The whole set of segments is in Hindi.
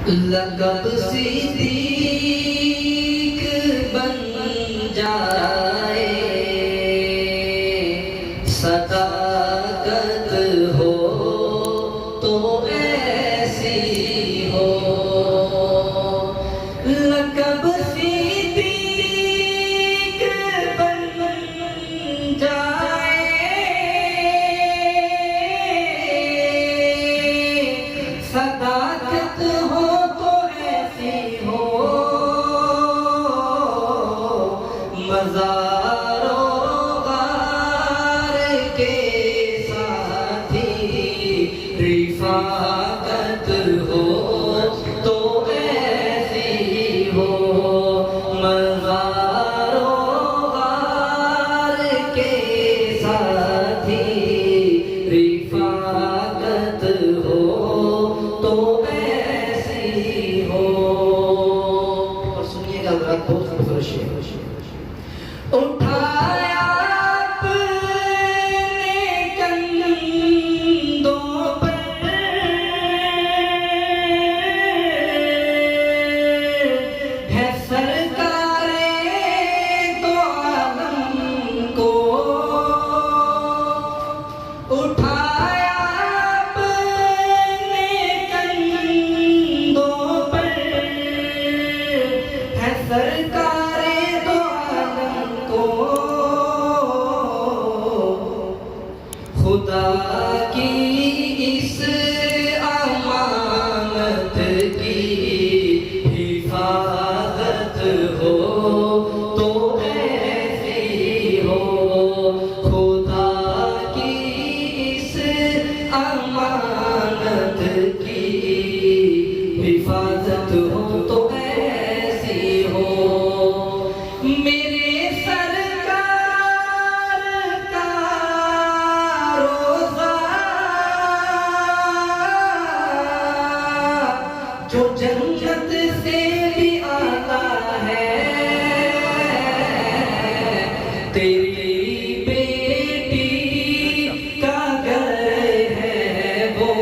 लक़ब सिद्दीक़ बन जाए, सदाकत हो तो ऐसी हो। लक़ब सिद्दीक़ बन जाए, सदाकत हो तो ऐसी हो। मज़ारो गार के साथी रिफ़ाक़त हो तो ऐसी हो। मज़ारो गार के साथी रिफ़ाक़त हो तो ऐसी हो। और सुनिएगा जरा, बहुत खूबसूरत शेर। उठाया अपने कंधों पर, है सरकारे दो आलम को। उठाया अपने कंधों पर, है सरकारे दो आलम को। खुदा की इस अमानत की हिफाजत हो तो ऐसी हो। खुदा की इस अमानत की हिफाजत हो तो ऐसी हो। मेरे सरकार का रोज़ा जो जन्नत से भी आला है, तेरी बेटी का घर है वो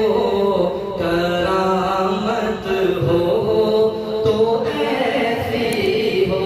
करामत हो तो ऐसी हो।